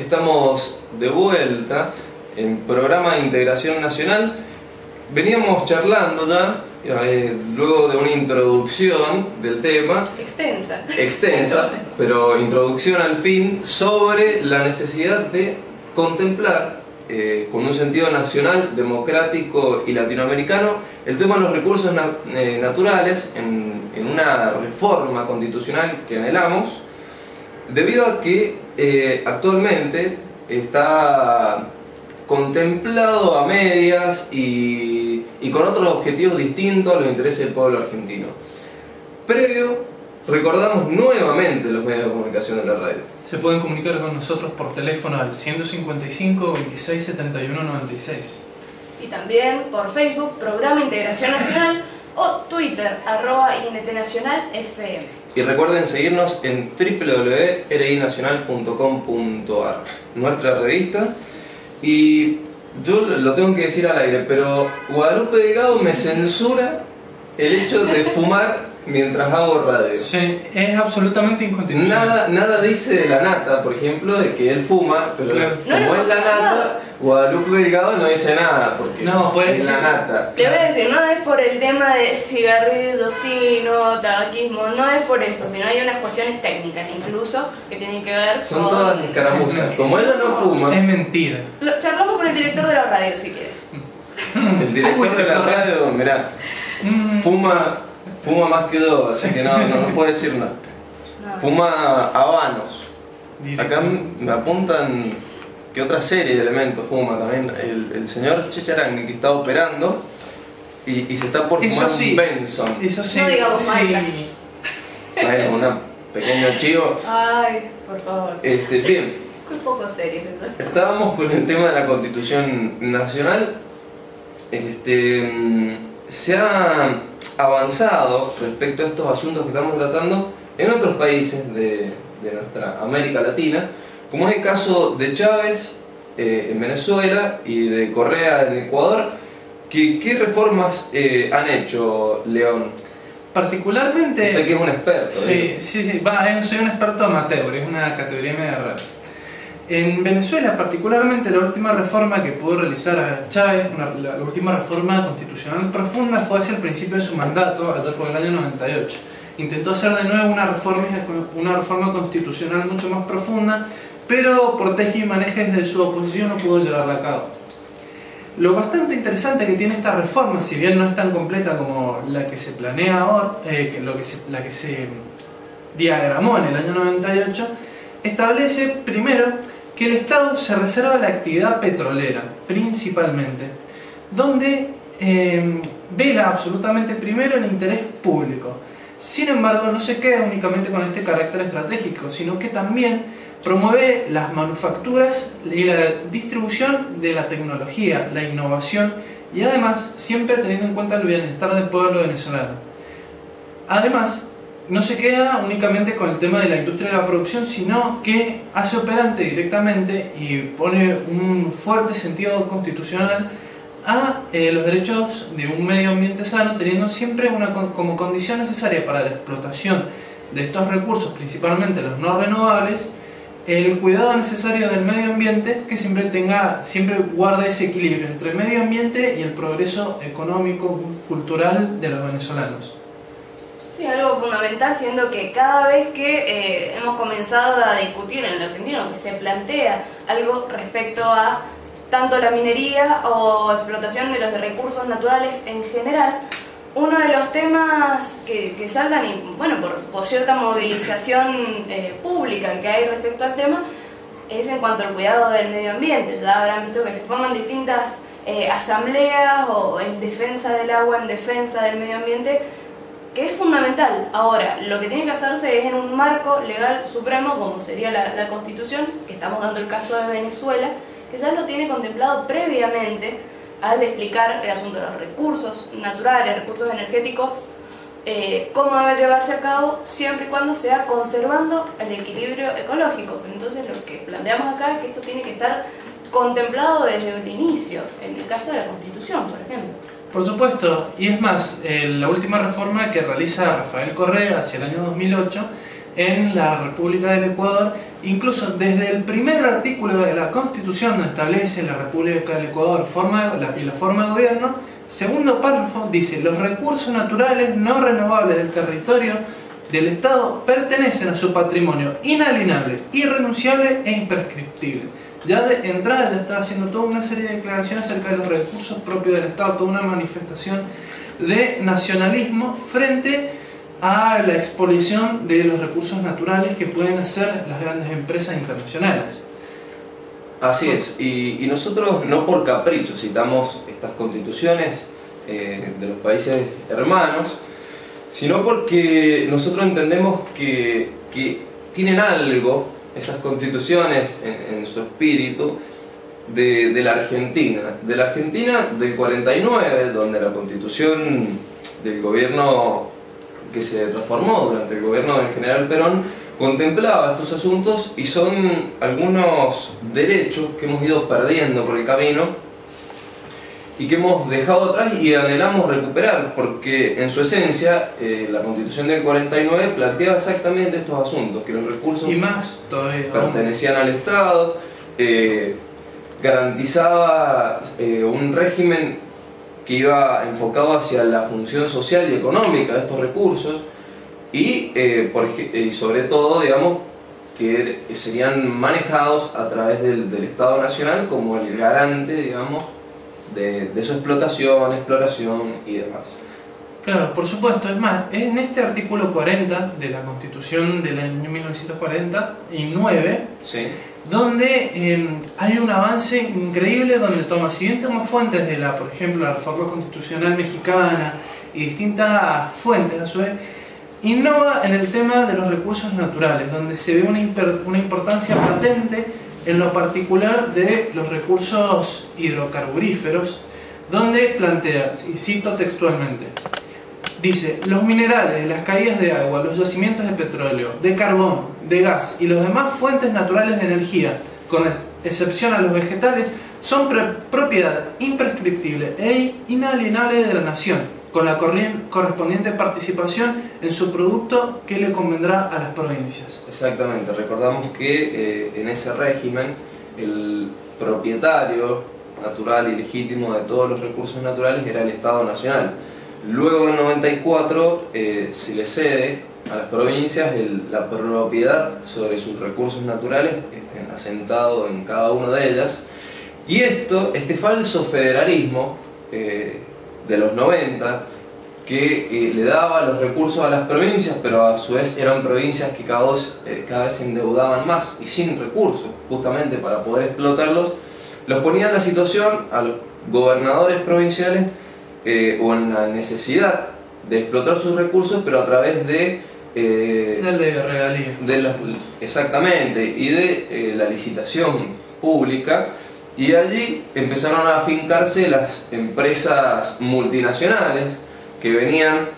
Estamos de vuelta en programa de integración nacional. Veníamos charlando ya, luego de una introducción del tema. Extensa, pero introducción al fin, sobre la necesidad de contemplar con un sentido nacional, democrático y latinoamericano el tema de los recursos naturales en una reforma constitucional que anhelamos, debido a que actualmente está contemplado a medias y con otros objetivos distintos a los intereses del pueblo argentino. Previo, recordamos nuevamente los medios de comunicación de la radio. Se pueden comunicar con nosotros por teléfono al 155 26 71 96. Y también por Facebook, Programa Integración Nacional, o Twitter, @INTNacionalFM. Y recuerden seguirnos en www.rinacional.com.ar, nuestra revista. Y yo lo tengo que decir al aire, pero Guadalupe Delgado me censura el hecho de fumar mientras hago radio. Sí, es absolutamente inconstitucional. Nada dice de la nata, por ejemplo, de que él fuma, pero claro, como es la nata, Guadalupe Delgado no dice nada, porque no, puede es ser la nata. Le voy a decir, no es por el tema de cigarrillo, sí, no, tabaquismo, no es por eso, sino hay unas cuestiones técnicas incluso que tienen que ver Son con... todas escaramuzas. Como ella no fuma, Es mentira. Charlamos con el director de la radio, si quiere. el director de la radio, mirá, fuma más que yo, así que no puede decir nada. No. Fuma habanos. Directo. Acá me apuntan que otra serie de elementos fuma también. El señor Checharangui, que está operando y se está por Eso fumar sí. un Benson. Eso sí. No digamos sí. marcas. Bueno, un pequeño chivo. Ay, por favor. Bien, Muy poco serio, ¿verdad? estábamos con el tema de la Constitución Nacional. Se ha avanzado respecto a estos asuntos que estamos tratando en otros países de nuestra América Latina, como es el caso de Chávez en Venezuela y de Correa en Ecuador. ¿Qué reformas han hecho, León? Particularmente... Usted que es un experto. Sí. Soy un experto amateur, es una categoría media rara. En Venezuela, particularmente, la última reforma que pudo realizar Chávez, la última reforma constitucional profunda, fue hacia el principio de su mandato, allá por el año 98. Intentó hacer de nuevo una reforma constitucional mucho más profunda, pero por teje y manejes de su oposición no pudo llevarla a cabo. Lo bastante interesante que tiene esta reforma, si bien no es tan completa como la que se planea ahora, la que se diagramó en el año 98, establece primero que el Estado se reserva la actividad petrolera, principalmente, donde vela absolutamente primero el interés público. Sin embargo, no se queda únicamente con este carácter estratégico, sino que también promueve las manufacturas y la distribución de la tecnología, la innovación, y además siempre teniendo en cuenta el bienestar del pueblo venezolano. Además, no se queda únicamente con el tema de la industria de la producción, sino que hace operante directamente y pone un fuerte sentido constitucional a los derechos de un medio ambiente sano, teniendo siempre como condición necesaria para la explotación de estos recursos, principalmente los no renovables, el cuidado necesario del medio ambiente, que siempre guarde ese equilibrio entre el medio ambiente y el progreso económico, cultural de los venezolanos. Sí, algo fundamental, siendo que cada vez que hemos comenzado a discutir en el argentino, que se plantea algo respecto a tanto la minería o explotación de los recursos naturales en general, uno de los temas que saltan, y bueno, por cierta movilización pública que hay respecto al tema, es en cuanto al cuidado del medio ambiente. Ya habrán visto que se forman distintas asambleas o en defensa del agua, en defensa del medio ambiente, que es fundamental. Ahora, lo que tiene que hacerse es en un marco legal supremo, como sería la Constitución, que estamos dando el caso de Venezuela, que ya lo tiene contemplado previamente al explicar el asunto de los recursos naturales, recursos energéticos, cómo debe llevarse a cabo, siempre y cuando sea conservando el equilibrio ecológico. Entonces, lo que planteamos acá es que esto tiene que estar contemplado desde el inicio, en el caso de la Constitución, por ejemplo. Por supuesto, y es más, la última reforma que realiza Rafael Correa hacia el año 2008 en la República del Ecuador. Incluso desde el primer artículo de la Constitución, donde establece la República del Ecuador y la forma de gobierno, segundo párrafo dice: los recursos naturales no renovables del territorio del Estado pertenecen a su patrimonio inalienable, irrenunciable e imprescriptible. Ya de entrada ya está haciendo toda una serie de declaraciones acerca de los recursos propios del Estado, toda una manifestación de nacionalismo frente a la expoliación de los recursos naturales que pueden hacer las grandes empresas internacionales. Así es, y nosotros no por capricho citamos estas constituciones de los países hermanos, sino porque nosotros entendemos que tienen algo, esas constituciones en su espíritu, de la Argentina del 49, donde la constitución del gobierno que se transformó durante el gobierno del general Perón contemplaba estos asuntos, y son algunos derechos que hemos ido perdiendo por el camino y que hemos dejado atrás y anhelamos recuperar, porque en su esencia la Constitución del 49 planteaba exactamente estos asuntos, que los recursos y más todavía pertenecían al Estado, garantizaba un régimen que iba enfocado hacia la función social y económica de estos recursos, y sobre todo, digamos, que serían manejados a través del Estado Nacional como el garante, digamos, de su explotación y demás. Claro, por supuesto. Es más, es en este artículo 40 de la Constitución del año 1949, sí, donde hay un avance increíble, donde toma, si bien toma fuentes de por ejemplo, la reforma constitucional mexicana y distintas fuentes a su vez, innova en el tema de los recursos naturales, donde se ve una importancia patente en lo particular de los recursos hidrocarburíferos, donde plantea, y cito textualmente, dice: los minerales, las caídas de agua, los yacimientos de petróleo, de carbón, de gas y los demás fuentes naturales de energía, con excepción a los vegetales, son propiedad imprescriptible e inalienable de la nación, con la correspondiente participación en su producto que le convendrá a las provincias. Exactamente, recordamos que en ese régimen el propietario natural y legítimo de todos los recursos naturales era el Estado Nacional. Luego del 94 se le cede a las provincias la propiedad sobre sus recursos naturales, asentado en cada una de ellas, y este falso federalismo de los 90, que le daba los recursos a las provincias, pero a su vez eran provincias que cada vez se endeudaban más y sin recursos, justamente para poder explotarlos, los ponía en la situación a los gobernadores provinciales o en la necesidad de explotar sus recursos, pero a través de la ley de regalías. Exactamente, y de la licitación pública. Y allí empezaron a afincarse las empresas multinacionales que venían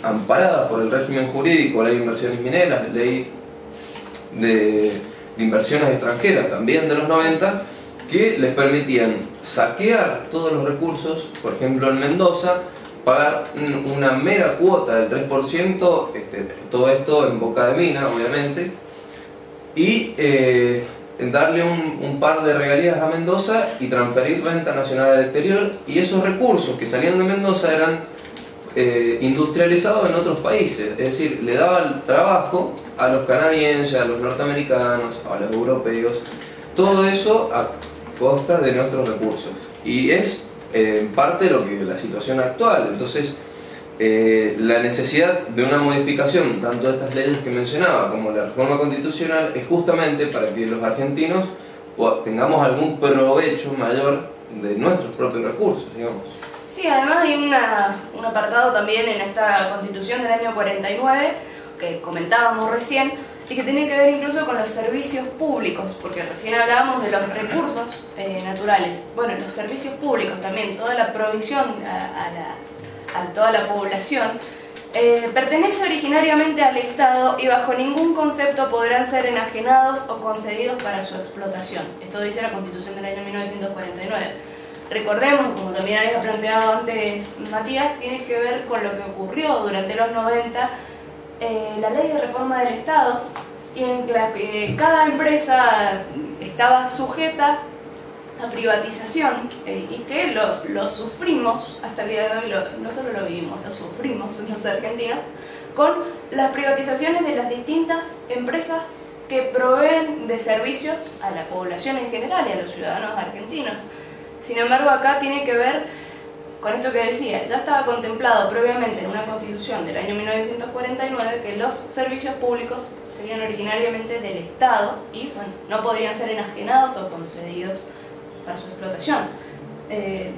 amparadas por el régimen jurídico, ley de inversiones mineras, ley de inversiones extranjeras también de los 90, que les permitían saquear todos los recursos. Por ejemplo, en Mendoza, pagar una mera cuota del 3%, todo esto en boca de mina, obviamente, y darle un par de regalías a Mendoza y transferir renta nacional al exterior, y esos recursos que salían de Mendoza eran industrializados en otros países, es decir, le daban trabajo a los canadienses, a los norteamericanos, a los europeos, todo eso a costa de nuestros recursos, y es en parte la situación actual. Entonces la necesidad de una modificación tanto de estas leyes que mencionaba como la reforma constitucional es justamente para que los argentinos tengamos algún provecho mayor de nuestros propios recursos, digamos. Sí, además hay un apartado también en esta Constitución del año 49 que comentábamos recién y que tiene que ver incluso con los servicios públicos, porque recién hablábamos de los recursos naturales. Bueno, los servicios públicos también, toda la provisión a toda la población, pertenece originariamente al Estado y bajo ningún concepto podrán ser enajenados o concedidos para su explotación. Esto dice la Constitución del año 1949. Recordemos, como también había planteado antes Matías, tiene que ver con lo que ocurrió durante los 90 la ley de reforma del Estado, y en la que cada empresa estaba sujeta a privatización, y que lo sufrimos hasta el día de hoy, no solo lo vivimos, lo sufrimos los argentinos, con las privatizaciones de las distintas empresas que proveen de servicios a la población en general y a los ciudadanos argentinos. Sin embargo, acá tiene que ver con esto que decía, ya estaba contemplado previamente en una constitución del año 1949 que los servicios públicos serían originariamente del Estado y bueno, no podrían ser enajenados o concedidos para su explotación.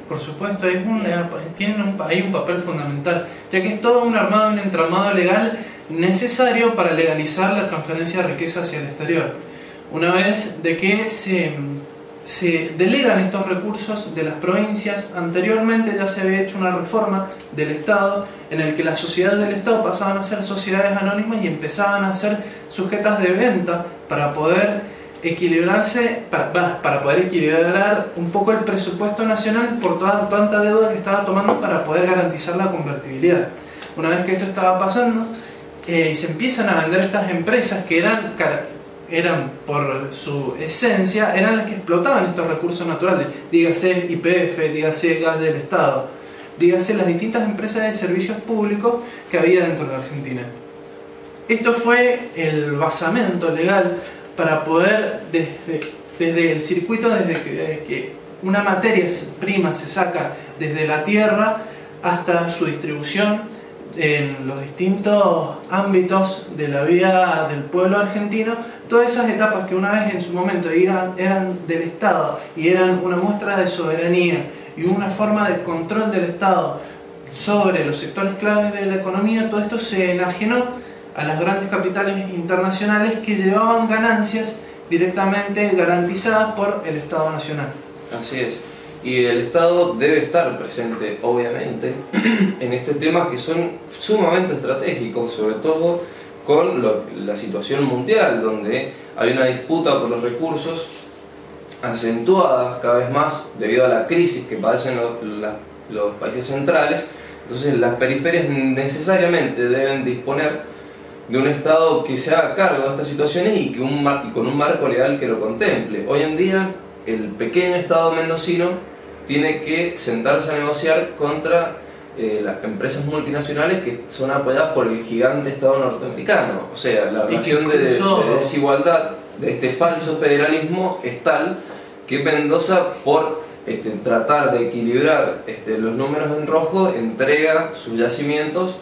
Por supuesto, hay un papel fundamental, ya que es todo un armado, un entramado legal necesario para legalizar la transferencia de riqueza hacia el exterior. Una vez de que se delegan estos recursos de las provincias, anteriormente ya se había hecho una reforma del Estado en el que las sociedades del Estado pasaban a ser sociedades anónimas y empezaban a ser sujetas de venta para poder equilibrarse, para poder equilibrar un poco el presupuesto nacional por toda tanta deuda que estaba tomando para poder garantizar la convertibilidad. Una vez que esto estaba pasando y se empiezan a vender estas empresas que eran por su esencia, eran las que explotaban estos recursos naturales, dígase YPF, dígase gas del Estado, dígase las distintas empresas de servicios públicos que había dentro de la Argentina. Esto fue el basamento legal para poder, desde el circuito, desde que una materia prima se saca desde la tierra hasta su distribución en los distintos ámbitos de la vida del pueblo argentino, todas esas etapas que una vez en su momento eran del Estado y eran una muestra de soberanía y una forma de control del Estado sobre los sectores claves de la economía, todo esto se enajenó a las grandes capitales internacionales que llevaban ganancias directamente garantizadas por el Estado Nacional. Así es. Y el Estado debe estar presente, obviamente, en estos temas que son sumamente estratégicos, sobre todo con la situación mundial, donde hay una disputa por los recursos acentuada cada vez más debido a la crisis que padecen los países centrales. Entonces las periferias necesariamente deben disponer de un Estado que se haga cargo de estas situaciones y con un marco legal que lo contemple. Hoy en día el pequeño Estado mendocino tiene que sentarse a negociar contra las empresas multinacionales que son apoyadas por el gigante Estado norteamericano. O sea, la relación de desigualdad de este falso federalismo es tal que Mendoza, por tratar de equilibrar los números en rojo, entrega sus yacimientos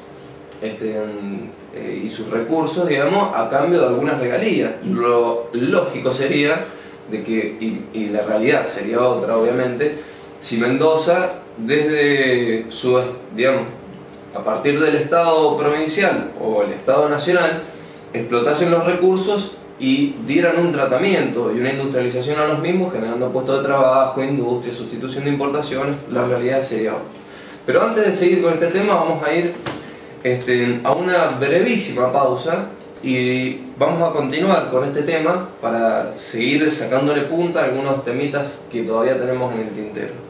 y sus recursos, digamos, a cambio de algunas regalías. Lo lógico sería de que, y la realidad sería otra, obviamente, si Mendoza, desde su, digamos, a partir del Estado provincial o el Estado nacional, explotasen los recursos y dieran un tratamiento y una industrialización a los mismos, generando puestos de trabajo, industria, sustitución de importaciones, la realidad sería otra. Pero antes de seguir con este tema, vamos a ir a una brevísima pausa y vamos a continuar con este tema para seguir sacándole punta a algunos temitas que todavía tenemos en el tintero.